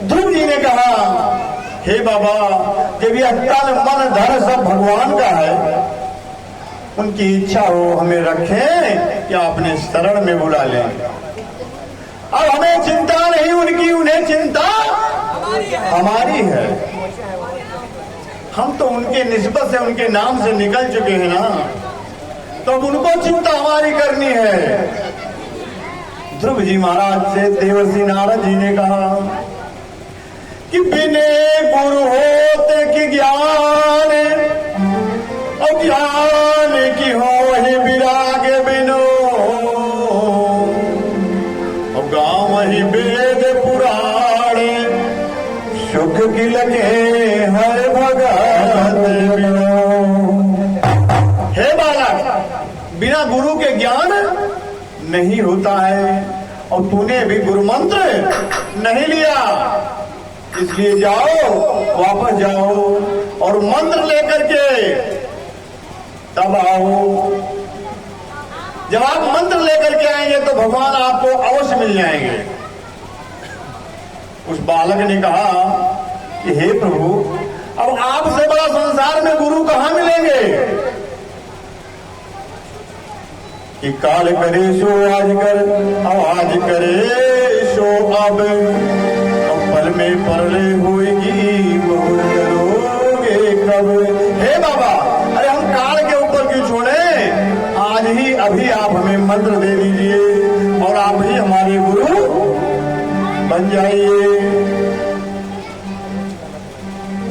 ध्रुव जी ने कहा, हे बाबा, जब यह तन मन धन सब भगवान का है, उनकी इच्छा हो हमें रखें या अपने शरण में बुला लें। अब हमें चिंता नहीं उनकी, उन्हें चिंता हमारी है। हम तो उनके निस्बत से, उनके नाम से निकल चुके हैं ना, तो अब उनको चिंता हमारी करनी है। ध्रुव जी महाराज से देवर्षि नारद जी ने कहा कि बिने गुरु होते कि ज्ञान, और ज्ञान की हो ही विराग बिनो, और गाँव ही वेद पुराण, सुख की लगे हर भगत बिनो। हे बालक, बिना गुरु के ज्ञान नहीं होता है, और तूने भी गुरु मंत्र नहीं लिया, इसलिए जाओ, वापस जाओ और मंत्र लेकर के तब आओ। जब आप मंत्र लेकर के आएंगे तो भगवान आपको अवश्य मिल जाएंगे। उस बालक ने कहा कि हे प्रभु, अब आपसे बड़ा संसार में गुरु कहाँ मिलेंगे? कि काल करे सो आज कर, अब आज करे सो अब पल में परले होगी, बहुत करोगे कब। हे बाबा, अरे हम काल के ऊपर क्यों छोड़े? आज ही अभी आप हमें मंत्र दे दीजिए और आप ही हमारे गुरु बन जाइए।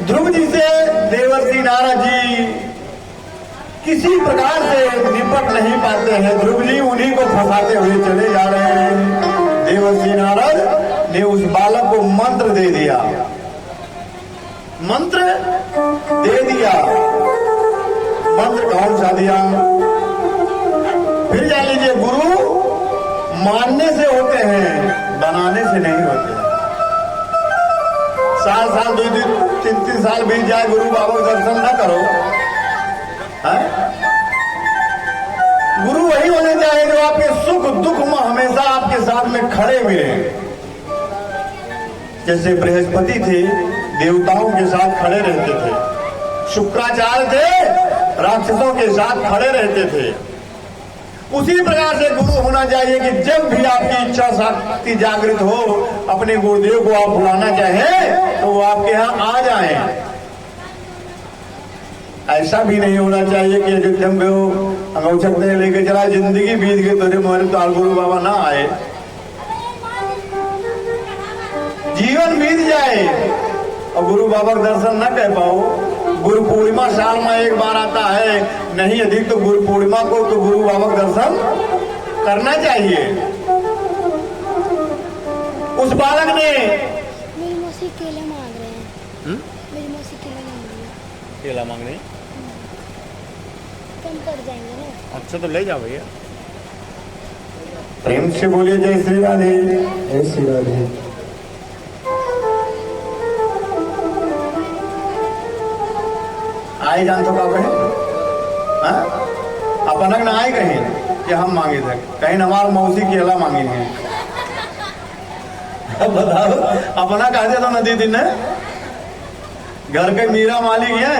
ध्रुव जी से देवर्षि नारद जी किसी प्रकार से निपट नहीं पाते हैं। ध्रुव जी उन्हीं को फंसाते हुए चले जा रहे हैं। देवर्षि नारद ने उस बालक को मंत्र दे दिया, मंत्र दे दिया। मंत्र कौन सा दिया? फिर जान लीजिए, गुरु मानने से होते हैं, बनाने से नहीं होते। साल साल 2-3 साल बीत जाए, गुरु बाबा का दर्शन न करो, गुरु वही होने चाहिए जो आपके सुख दुख में हमेशा आपके साथ में खड़े मिले। जैसे बृहस्पति थे, देवताओं के साथ खड़े रहते थे। शुक्राचार्य थे, राक्षसों के साथ खड़े रहते थे। उसी प्रकार से गुरु होना चाहिए कि जब भी आपकी इच्छा शक्ति जागृत हो, अपने गुरुदेव को आप बुलाना चाहें तो वो आपके यहाँ आ जाएं। ऐसा भी नहीं होना चाहिए कि अयोध्या में हो अंगूठा लेके चला, जिंदगी बीत गई तो हमारे तो गुरु बाबा ना आए, जीवन बीत जाए और गुरु बाबा का दर्शन न कर पाओ। गुरु पूर्णिमा साल में एक बार आता है, नहीं अधिक तो गुरु पूर्णिमा को तो गुरु बाबा का दर्शन करना चाहिए। उस बालक ने मेरी मौसी केला मांग रहे हैं। मेरी मौसी केला मांग रही है। केला मांग रही? कम कर जाएंगे ना। अच्छा तो ले जाओ भैया। प्रेम से बोलिए जय श्री राधे। जय श्री राधे। आए जान तो का कहे अपनक न आए कहीं कि हम मांगे थे, कहीं हमारे मौसी केला मांगे हैं। अब बताओ, अपना कहते तो नदी दिन घर के मीरा मालिक है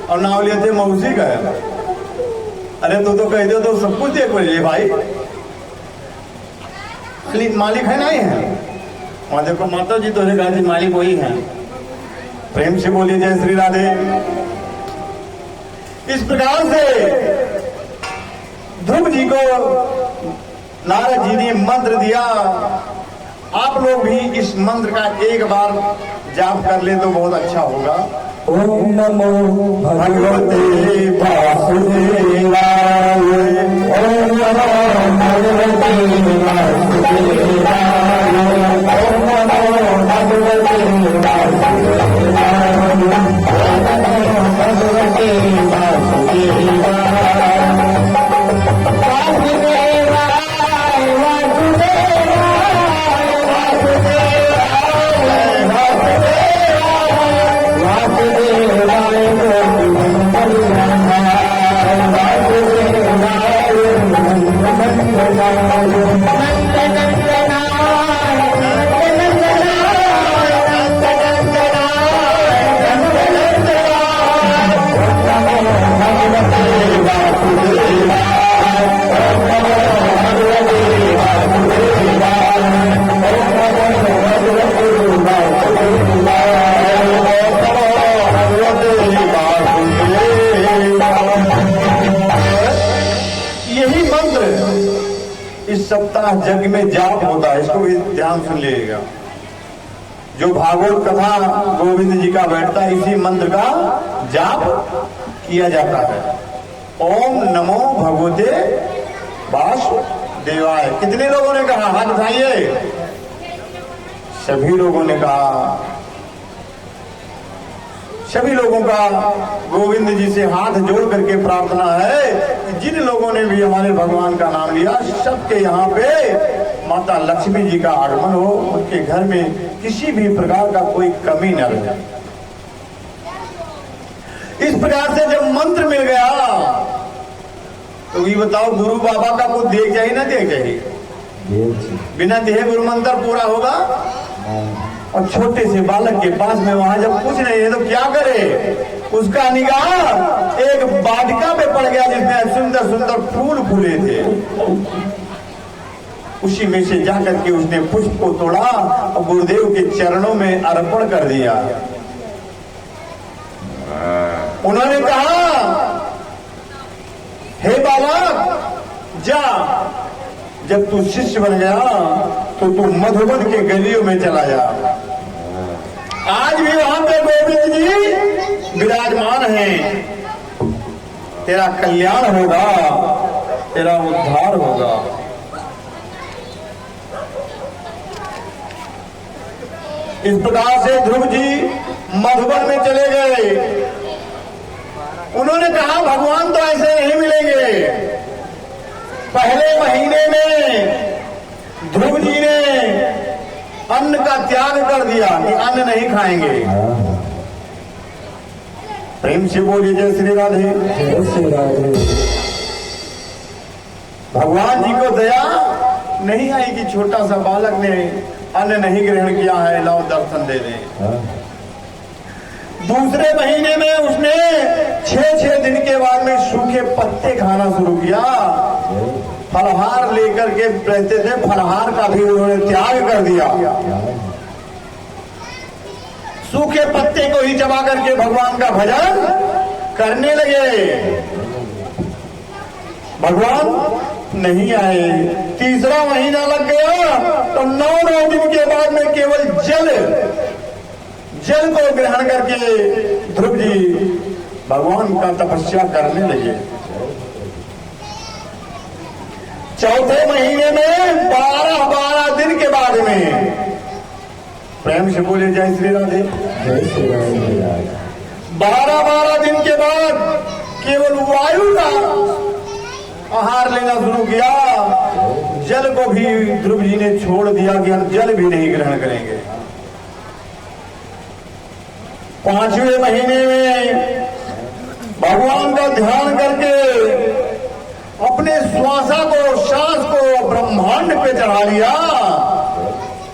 और नाव लिए थे मौसी का। अरे तू तो कह दो तो सब कुछ देख लीजिए भाई, मालिक है नहीं है वहां देखो माता जी तो कहा जी मालिक वही है। प्रेम से बोलिए जय श्री राधे। इस प्रकार से ध्रुव जी को नारद जी ने मंत्र दिया। आप लोग भी इस मंत्र का एक बार जाप कर ले तो बहुत अच्छा होगा। ओम नमो भगवते वासुदेवाय, ओम नमो भगवते वासुदेवाय, ओम नमो भगवते वासुदेवाय, ओम नमो भगवते वासुदेवाय। सप्ताह जग में जाप होता है, इसको भी ध्यान सुन लीजिएगा। जो भागवत कथा गोविंद जी का बैठता है इसी मंत्र का जाप किया जाता है। ओम नमो भगवते वासुदेवाय। कितने लोगों ने कहा? हाथ उठाइए। सभी लोगों ने कहा। सभी लोगों का गोविंद जी से हाथ जोड़ करके प्रार्थना है कि जिन लोगों ने भी हमारे भगवान का नाम लिया सबके यहाँ पे माता लक्ष्मी जी का आगमन हो, उनके घर में किसी भी प्रकार का कोई कमी न रहे। इस प्रकार से जब मंत्र मिल गया तो ये बताओ गुरु बाबा का कुछ देख जाए ना देख जाए? बिना देहे गुरु मंत्र पूरा होगा? और छोटे से बालक के पास में वहां जब कुछ नहीं है तो क्या करे? उसका निगाह एक वाटिका पे पड़ गया जिसमें सुंदर सुंदर फूल फूले थे। उसी में से जाकर के उसने पुष्प को तोड़ा और गुरुदेव के चरणों में अर्पण कर दिया। उन्होंने कहा, हे बालक जा, जब तू शिष्य बन गया तो तू मधुबन के गलियों में चला जा। आज भी वहां पे गोविंद जी विराजमान हैं। तेरा कल्याण होगा, तेरा उद्धार होगा। इस प्रकार से ध्रुव जी मधुबन में चले गए। उन्होंने कहा भगवान तो ऐसे नहीं मिलेंगे। पहले महीने में ध्रुव जी ने अन्न का त्याग कर दिया कि अन्न नहीं खाएंगे। प्रेम से बोलिए जय श्री राधे। जय श्री राधे। भगवान जी को दया नहीं आई कि छोटा सा बालक ने अन्न नहीं ग्रहण किया है, लाओ दर्शन दे दें। दूसरे महीने में उसने 6 दिन के बाद में सूखे पत्ते खाना शुरू किया। फलहार लेकर के रहते थे, फलहार का भी उन्होंने त्याग कर दिया। सूखे पत्ते को ही चबा करके भगवान का भजन करने लगे। भगवान नहीं आए। तीसरा महीना लग गया तो 9 दिन के बाद में केवल जल को ग्रहण करके ध्रुव जी भगवान का तपस्या करने लगे। चौथे महीने में 12 दिन के बाद में, प्रेम से बोले जय श्री राधे। जय श्री राधे। 12 दिन के बाद केवल वायु का आहार लेना शुरू किया। जल को भी ध्रुव जी ने छोड़ दिया कि हम जल भी नहीं ग्रहण करेंगे। 5वें महीने में भगवान का ध्यान करके अपने सांस को ब्रह्मांड पे चढ़ा लिया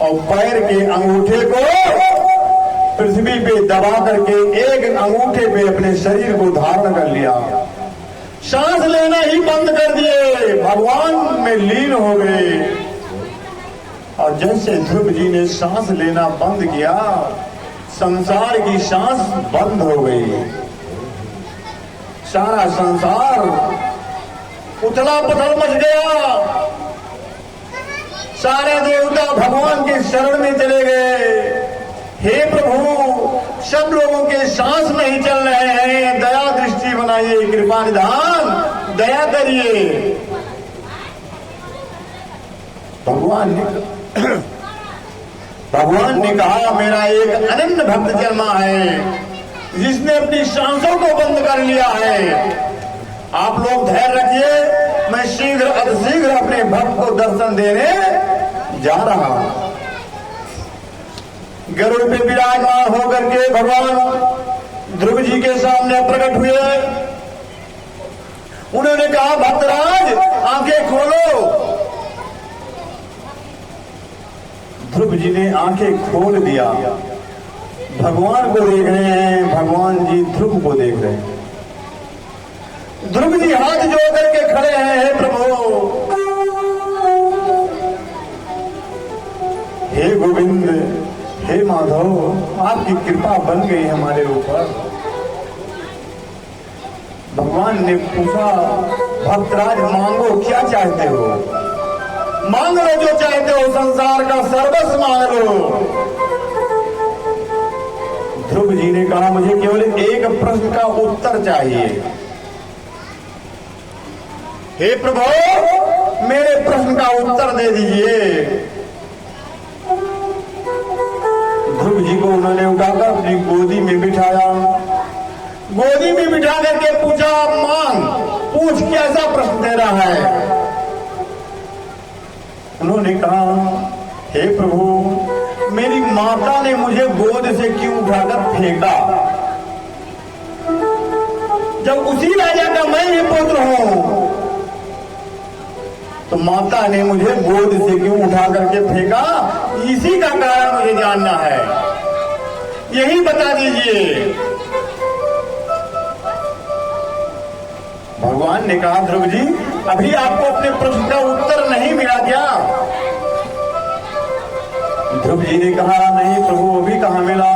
और पैर के अंगूठे को पृथ्वी पे दबा करके एक अंगूठे पे अपने शरीर को धारण कर लिया। सांस लेना ही बंद कर दिए, भगवान में लीन हो गए। और जैसे ध्रुव जी ने सांस लेना बंद किया, संसार की सांस बंद हो गई। सारा संसार उथला पुथल मच गया। सारे देवता भगवान के शरण में चले गए। हे प्रभु, सब लोगों के सांस नहीं चल रहे हैं, दया दृष्टि बनाइए, कृपा निधान दया करिए। भगवान ने कहा, मेरा एक अनन्य भक्त जन्मा है जिसने अपनी सांसों को बंद कर लिया है। आप लोग धैर्य रखिए, मैं शीघ्र अतिशीघ्र अपने भक्त को दर्शन देने जा रहा हूं। गरुड़ पे विराजमान होकर के भगवान ध्रुव जी के सामने प्रकट हुए। उन्होंने कहा, भक्तराज आंखें खोलो। ध्रुव जी ने आंखें खोल दिया। भगवान को देख रहे हैं, भगवान जी ध्रुव को देख रहे हैं। ध्रुव जी हाथ जोड़ करके खड़े हैं, हे प्रभु, हे गोविंद, हे माधव, आपकी कृपा बन गई हमारे ऊपर। भगवान ने पूछा, भक्तराज मांगो, क्या चाहते हो? मांग लो जो चाहते हो, संसार का सर्वस्व मांग लो। ध्रुव जी ने कहा, मुझे केवल एक प्रश्न का उत्तर चाहिए। हे प्रभु, मेरे प्रश्न का उत्तर दे दीजिए। ध्रुव जी को उन्होंने उठाकर अपनी गोदी में बिठाया। गोदी में बिठा करके पूछा, मांग, पूछ, कैसा प्रश्न दे रहा है? उन्होंने कहा, हे प्रभु, मेरी माता ने मुझे गोद से क्यों उठाकर फेंका? जब उसी राजा का मैं ही पुत्र हूं, तो माता ने मुझे गोद से क्यों उठा करके फेंका? इसी का कारण मुझे जानना है, यही बता दीजिए। भगवान ने कहा, ध्रुव जी, अभी आपको अपने प्रश्न का उत्तर नहीं मिला क्या? ध्रुव जी ने कहा, नहीं प्रभु, अभी कहाँ मिला।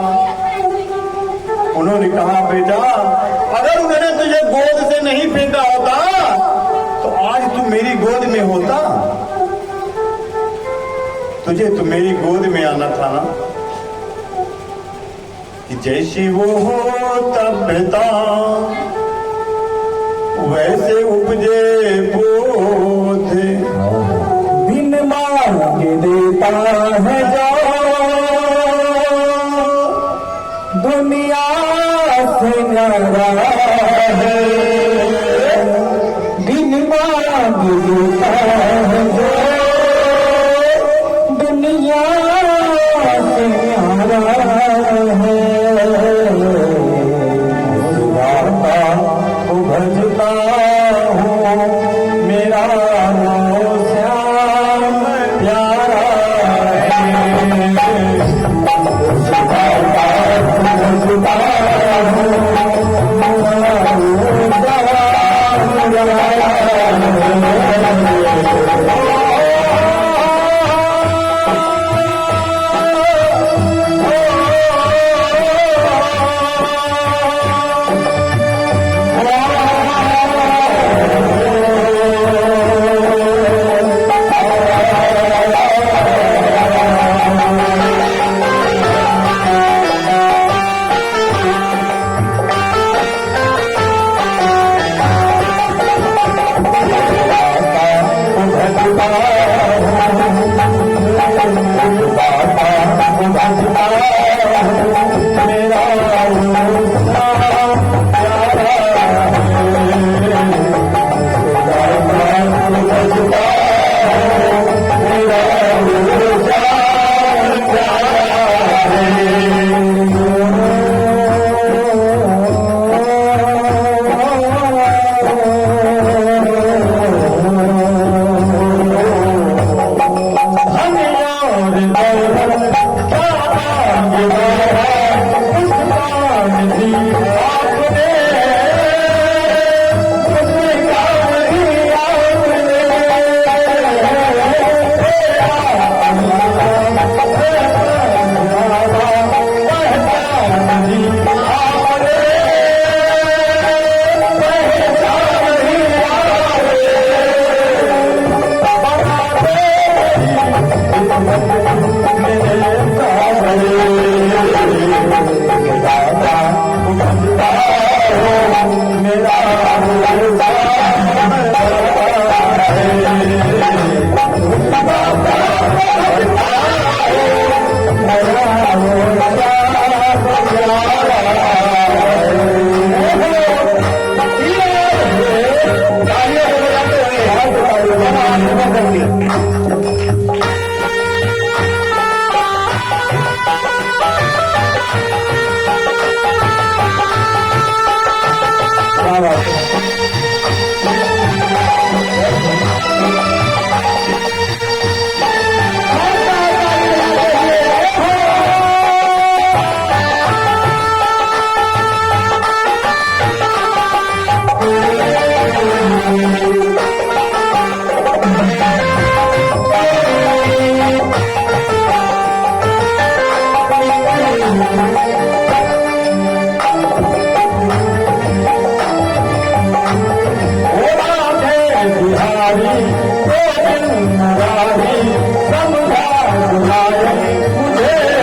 उन्होंने कहा, बेटा, अगर उन्होंने तुझे गोद से नहीं फेंका होता तो आज तू मेरी गोद में होता। तुझे तो मेरी गोद में आना था ना। कि जैसी वो हो तभ्यता, वैसे उपजे बोध। बिन मांग देता है जो दुनिया से नाराज है। बिन मांग देता है जो